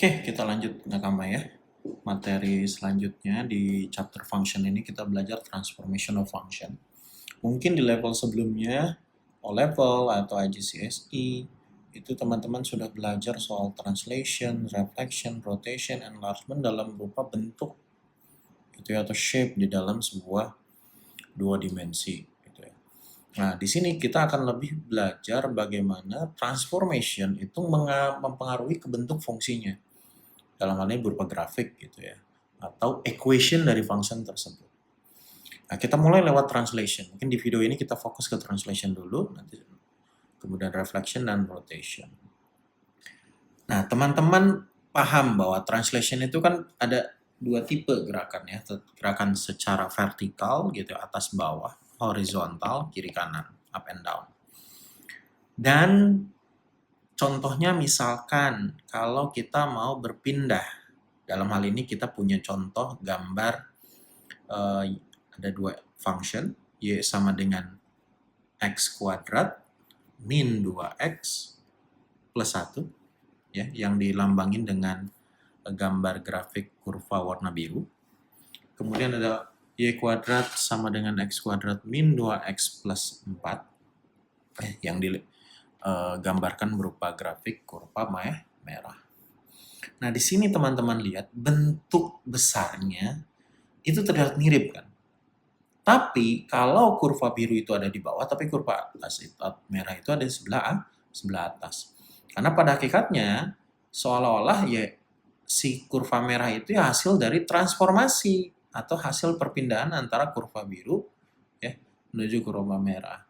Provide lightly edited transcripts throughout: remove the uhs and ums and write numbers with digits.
Oke, kita lanjut nakama ya. Materi selanjutnya di chapter function ini kita belajar transformation of function. Mungkin di level sebelumnya, O-level atau IGCSE, itu teman-teman sudah belajar soal translation, reflection, rotation, enlargement dalam berupa bentuk gitu ya, atau shape di dalam sebuah dua dimensi gitu ya. Nah, di sini kita akan lebih belajar bagaimana transformation itu mempengaruhi ke bentuk fungsinya. Dalam hal ini berupa grafik gitu ya, atau equation dari function tersebut. Nah, kita mulai lewat translation. Mungkin di video ini kita fokus ke translation dulu, nanti kemudian reflection dan rotation. Nah, teman-teman paham bahwa translation itu kan ada dua tipe gerakan ya, gerakan secara vertikal gitu, atas bawah, horizontal, kiri kanan, up and down. Dan contohnya misalkan kalau kita mau berpindah, dalam hal ini kita punya contoh gambar ada dua function, y sama dengan x kuadrat min 2x plus 1 ya, yang dilambangin dengan gambar grafik kurva warna biru. Kemudian ada y kuadrat sama dengan x kuadrat min 2x plus 4 yang digambarkan berupa grafik kurva merah. Nah, di sini teman-teman lihat bentuk besarnya itu terlihat mirip kan. Tapi kalau kurva biru itu ada di bawah, tapi kurva atas itu, merah itu ada di sebelah atas. Karena pada hakikatnya seolah-olah ya si kurva merah itu ya hasil dari transformasi atau hasil perpindahan antara kurva biru ya menuju kurva merah.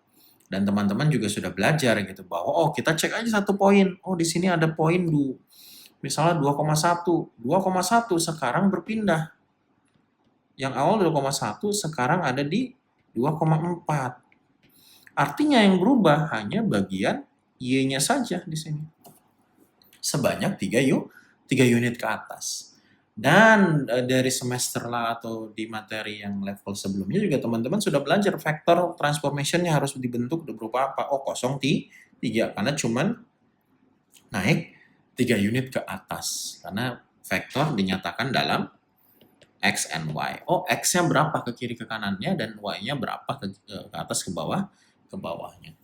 Dan teman-teman juga sudah belajar gitu bahwa oh kita cek aja satu poin. Oh di sini ada poin misalnya 2,1. 2,1 sekarang berpindah. Yang awal 2,1 sekarang ada di 2,4. Artinya yang berubah hanya bagian Y-nya saja di sini. Sebanyak 3 unit ke atas. Dan dari semester lah atau di materi yang level sebelumnya juga teman-teman sudah belajar vektor transformationnya harus dibentuk berupa apa? Oh, 0,3 karena cuman naik 3 unit ke atas. Karena vektor dinyatakan dalam X and Y. Oh, X-nya berapa ke kiri ke kanannya dan Y-nya berapa ke atas ke bawahnya.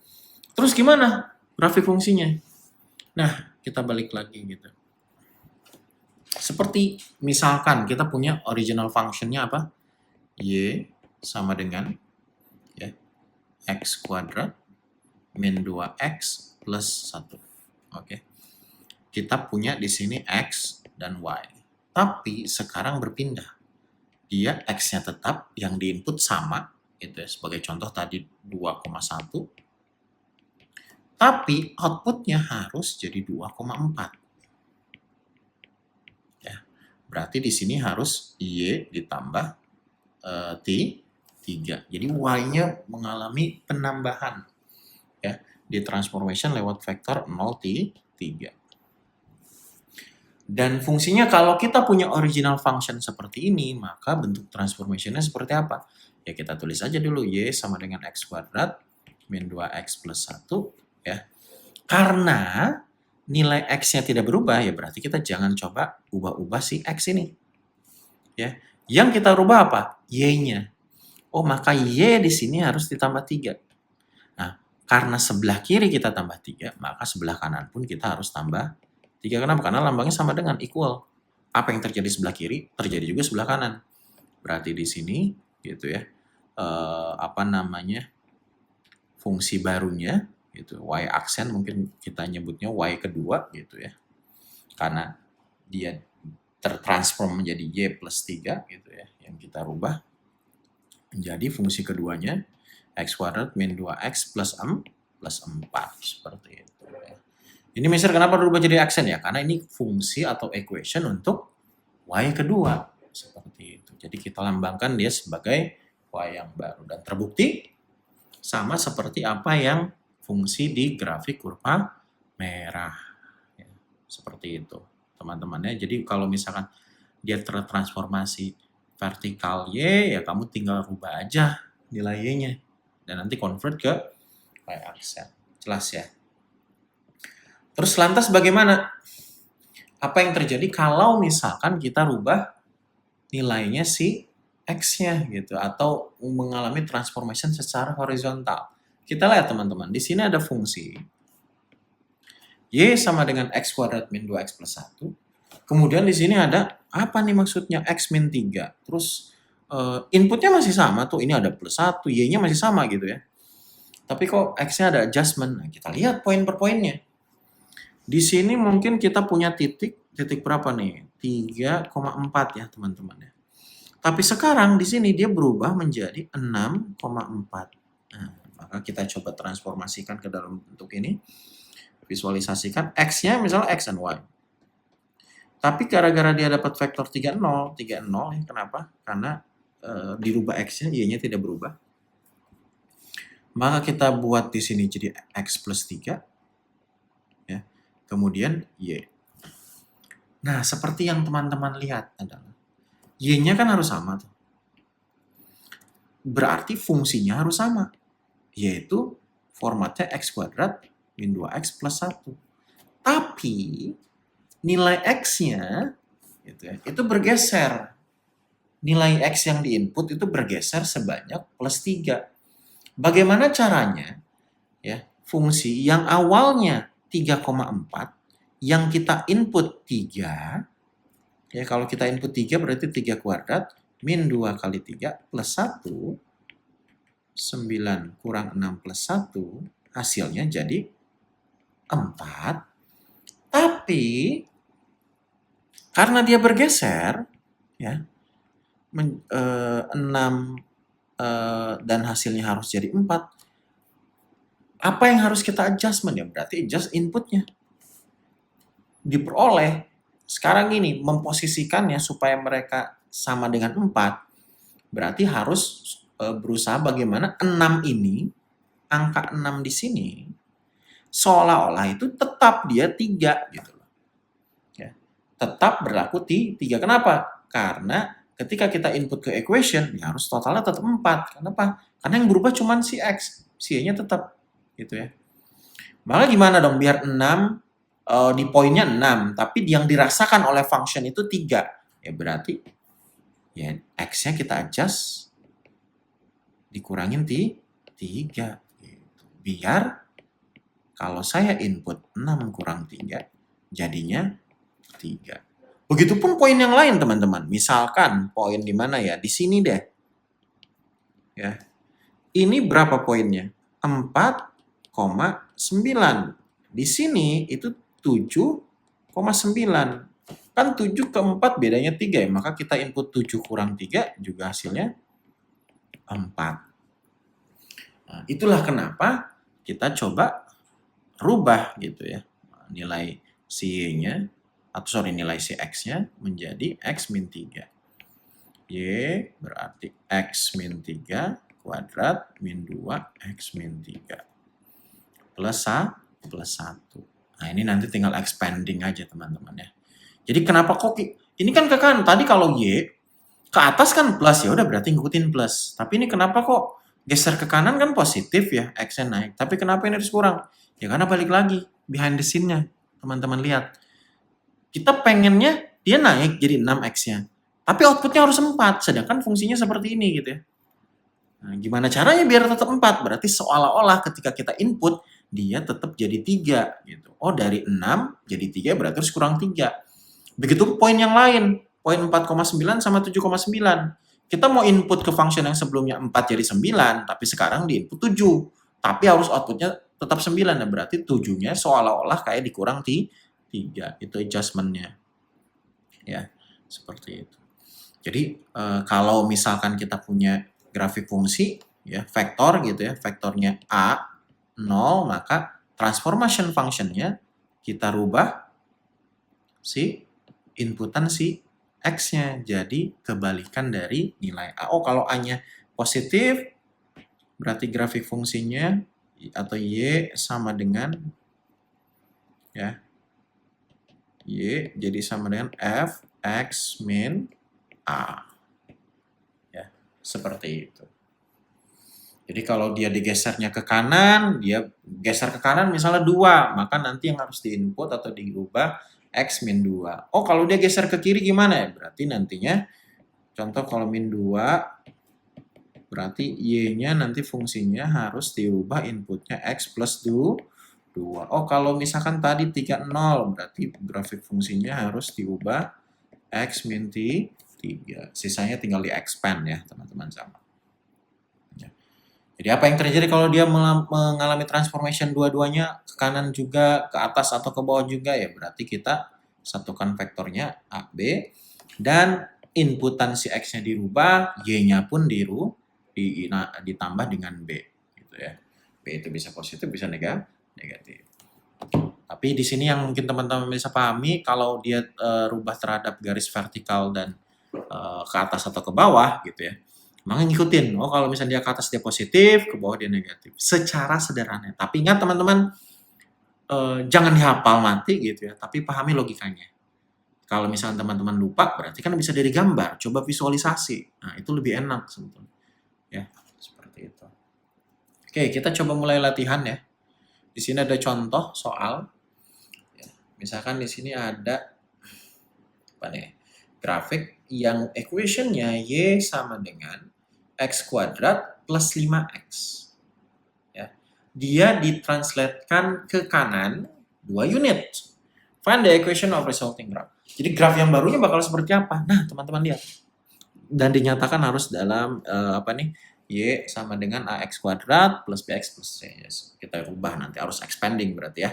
Terus gimana grafik fungsinya? Nah, kita balik lagi gitu. Seperti misalkan kita punya original function-nya apa? Y sama dengan ya, X kuadrat min 2X plus 1. Oke. Kita punya di sini X dan Y. Tapi sekarang berpindah. Dia X-nya tetap, yang diinput sama, gitu ya, sebagai contoh tadi 2,1. Tapi outputnya harus jadi 2,4. Ya, berarti di sini harus Y ditambah T3. Jadi Y-nya mengalami penambahan ya di transformation lewat vektor 0 T3. Dan fungsinya kalau kita punya original function seperti ini, maka bentuk transformation-nya seperti apa? Ya kita tulis aja dulu Y sama dengan X kuadrat min 2X plus 1 ya. Karena nilai X-nya tidak berubah, ya berarti kita jangan coba ubah-ubah si X ini. Ya. Yang kita rubah apa? Y-nya. Oh, maka Y di sini harus ditambah 3. Nah, karena sebelah kiri kita tambah 3, maka sebelah kanan pun kita harus tambah 3. Kenapa? Karena lambangnya sama dengan equal. Apa yang terjadi sebelah kiri, terjadi juga sebelah kanan. Berarti di sini gitu ya. Fungsi barunya gitu, Y aksen mungkin kita nyebutnya Y kedua gitu ya. Karena dia tertransform menjadi Y plus 3 gitu ya. Yang kita rubah menjadi fungsi keduanya X kuadrat min 2X plus 4 seperti itu ya. Ini Mister kenapa berubah jadi aksen ya? Karena ini fungsi atau equation untuk Y kedua. Seperti itu. Jadi kita lambangkan dia sebagai Y yang baru. Dan terbukti sama seperti apa yang fungsi di grafik kurva merah. Ya, seperti itu teman-temannya. Jadi kalau misalkan dia tertransformasi vertikal Y, ya kamu tinggal rubah aja nilai Y-nya. Dan nanti convert ke Y aksen. Jelas ya? Terus lantas bagaimana? Apa yang terjadi kalau misalkan kita rubah nilainya si X-nya gitu, atau mengalami transformation secara horizontal. Kita lihat teman-teman, di sini ada fungsi Y sama dengan X kuadrat min 2X plus 1. Kemudian di sini ada, apa nih maksudnya? X min 3. Terus inputnya masih sama tuh, ini ada plus 1, Y-nya masih sama gitu ya. Tapi kok X-nya ada adjustment? Nah, kita lihat poin per poinnya. Di sini mungkin kita punya titik berapa nih? 3,4 ya teman-teman ya. Tapi sekarang di sini dia berubah menjadi 6,4. Nah, maka kita coba transformasikan ke dalam bentuk ini. Visualisasikan X-nya misalnya X dan Y. Tapi gara-gara dia dapat vektor 30 ya kenapa? Karena dirubah X-nya, Y-nya tidak berubah. Maka kita buat di sini jadi X plus 3. Ya. Kemudian Y. Nah, seperti yang teman-teman lihat adalah Y-nya kan harus sama tuh. Berarti fungsinya harus sama. Yaitu formatnya X kuadrat min 2X plus 1. Tapi nilai X-nya gitu ya, itu bergeser. Nilai X yang diinput itu bergeser sebanyak plus 3. Bagaimana caranya? Ya, fungsi yang awalnya 3,4 yang kita input 3, ya kalau kita input 3 berarti 3 kuadrat min 2 kali 3 plus 1, 9 kurang 6 plus 1, hasilnya jadi 4. Tapi karena dia bergeser, ya 6 dan hasilnya harus jadi 4, apa yang harus kita adjustment ya? Berarti adjust inputnya. Diperoleh sekarang ini memposisikannya supaya mereka sama dengan 4, berarti harus berusaha bagaimana 6 ini, angka 6 di sini, seolah-olah itu tetap dia 3 gitu loh. Ya. Tetap berlaku di 3. Kenapa? Karena ketika kita input ke equation, ya harus totalnya tetap 4. Kenapa? Karena yang berubah cuma si X, si Y-nya tetap gitu ya. Maka gimana dong biar 6 di poinnya 6, tapi yang dirasakan oleh function itu 3. Ya berarti ya X-nya kita adjust dikurangin 3 gitu. Biar kalau saya input 6 kurang 3 jadinya 3. Begitupun poin yang lain teman-teman. Misalkan poin di mana ya? Di sini deh. Ya. Ini berapa poinnya? 4,9. Di sini itu 7,9. Kan 7 ke 4 bedanya 3 ya. Maka kita input 7 kurang 3 juga hasilnya 4. Nah, itulah kenapa kita coba rubah gitu ya. Nilai si Y-nya, nilai si X-nya menjadi X min 3. Y berarti X min 3 kuadrat min 2 X min 3 plus 1. Nah ini nanti tinggal expanding aja teman-teman ya. Jadi kenapa kok ini kan ke kanan, tadi kalau Y ke atas kan plus, ya udah berarti ngikutin plus. Tapi ini kenapa kok geser ke kanan kan positif ya, X-nya naik. Tapi kenapa ini harus kurang? Ya karena balik lagi behind the scene-nya. Teman-teman lihat. Kita pengennya dia naik jadi 6 X-nya. Tapi outputnya harus 4, sedangkan fungsinya seperti ini gitu ya. Nah, gimana caranya biar tetap 4? Berarti seolah-olah ketika kita input, dia tetap jadi 3 gitu. Oh dari 6 jadi 3 berarti harus kurang 3. Begitu poin yang lain, poin 4,9 sama 7,9. Kita mau input ke function yang sebelumnya 4 jadi 9, tapi sekarang di input 7. Tapi harus outputnya tetap 9, nah berarti 7-nya seolah-olah kayak dikurang 3. Itu adjustment-nya. Ya, seperti itu. Jadi kalau misalkan kita punya grafik fungsi, ya vektor gitu ya, vektornya A, 0, maka transformation function-nya kita rubah si inputan si X-nya. Jadi kebalikan dari nilai A. Oh, kalau A-nya positif, berarti grafik fungsinya atau Y sama dengan ya Y jadi sama dengan F X min A. Ya, seperti itu. Jadi kalau dia digesernya ke kanan, dia geser ke kanan misalnya 2, maka nanti yang harus diinput atau diubah X min 2. Oh, kalau dia geser ke kiri gimana ya? Berarti nantinya, contoh kalau min 2, berarti Y-nya nanti fungsinya harus diubah inputnya X plus 2. Oh, kalau misalkan tadi 30, berarti grafik fungsinya harus diubah X min 3. Sisanya tinggal di-expand ya, teman-teman sama. Jadi apa yang terjadi kalau dia mengalami transformation dua-duanya ke kanan juga, ke atas atau ke bawah juga ya berarti kita satukan vektornya A, B, dan inputan si X-nya dirubah, Y-nya pun ditambah dengan B. Gitu ya. B itu bisa positif, bisa negatif. Tapi di sini yang mungkin teman-teman bisa pahami, kalau dia rubah terhadap garis vertikal dan ke atas atau ke bawah gitu ya, maka ngikutin, oh kalau misalnya dia ke atas dia positif, ke bawah dia negatif. Secara sederhana. Tapi ingat teman-teman, jangan dihafal nanti gitu ya, tapi pahami logikanya. Kalau misalnya teman-teman lupa, berarti kan bisa dari gambar, coba visualisasi. Nah, itu lebih enak sebetulnya. Ya, seperti itu. Oke, kita coba mulai latihan ya. Di sini ada contoh soal. Ya, misalkan di sini ada apa nih? Grafik yang equation-nya Y sama dengan X kuadrat plus 5X. Ya. Dia ditranslatekan ke kanan 2 unit. Find the equation of resulting graph. Jadi graf yang barunya bakal seperti apa? Nah, teman-teman lihat. Dan dinyatakan harus dalam Y sama dengan AX kuadrat plus BX plus C. Yes. Kita rubah nanti, harus expanding berarti ya.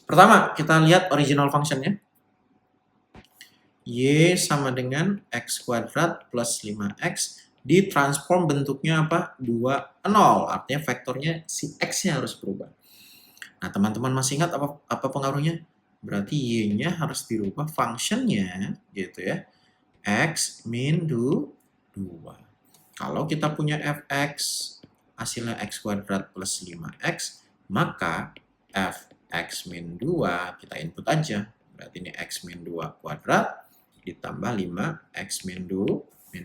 Pertama, kita lihat original function-nya. Y sama dengan X kuadrat plus 5X ditransform bentuknya apa? 2, 0. Artinya vektornya si X-nya harus berubah. Nah, teman-teman masih ingat apa pengaruhnya? Berarti Y-nya harus dirubah function-nya gitu ya. X min 2. Kalau kita punya Fx hasilnya X kuadrat plus 5X, maka Fx min 2 kita input aja. Berarti ini X min 2 kuadrat ditambah 5X min 2.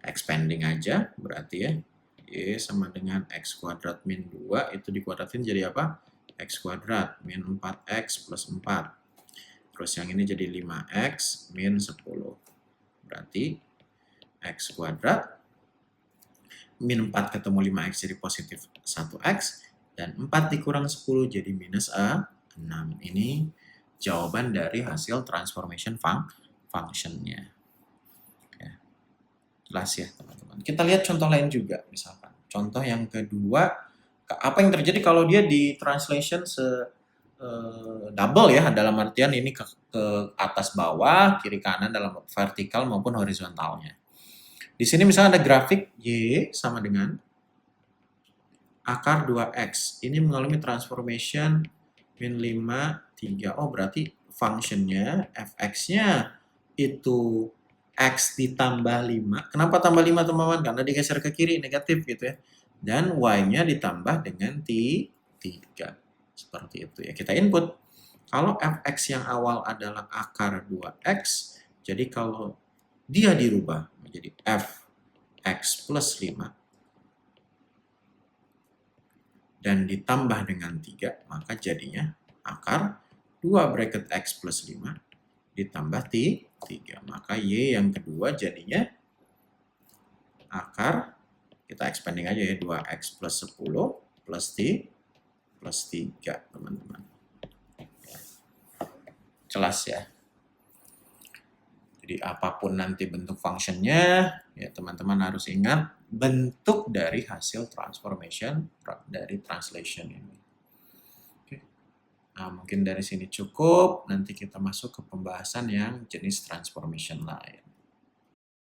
Expanding aja berarti ya. Y sama dengan X kuadrat min 2 itu dikuadratin jadi apa? X kuadrat min 4X plus 4. Terus yang ini jadi 5X min 10. Berarti X kuadrat min 4 ketemu 5X jadi positif 1X. Dan 4 dikurang 10 jadi minus 6. Ini jawaban dari hasil transformation function-nya. Ya. Jelas ya teman-teman. Kita lihat contoh lain juga misalkan. Contoh yang kedua, apa yang terjadi kalau dia di translation double ya, dalam artian ini ke atas bawah, kiri kanan dalam vertikal maupun horizontalnya. Di sini misalnya ada grafik Y sama dengan akar 2X. Ini mengalami transformation min 5, 3. Oh, berarti functionnya Fx-nya itu X ditambah 5. Kenapa tambah 5 teman-teman? Karena digeser ke kiri, negatif gitu ya. Dan Y-nya ditambah dengan 3. Seperti itu ya. Kita input. Kalau Fx yang awal adalah akar 2X, jadi kalau dia dirubah menjadi Fx plus 5 dan ditambah dengan 3, maka jadinya akar 2 bracket X plus 5 ditambah 3. Maka Y yang kedua jadinya akar, kita expanding aja ya, 2X plus 10 plus 3, teman-teman. Jelas ya. Jadi apapun nanti bentuk functionnya, ya teman-teman harus ingat bentuk dari hasil transformation dari translation ini. Oke. Nah, mungkin dari sini cukup. Nanti kita masuk ke pembahasan yang jenis transformation lain.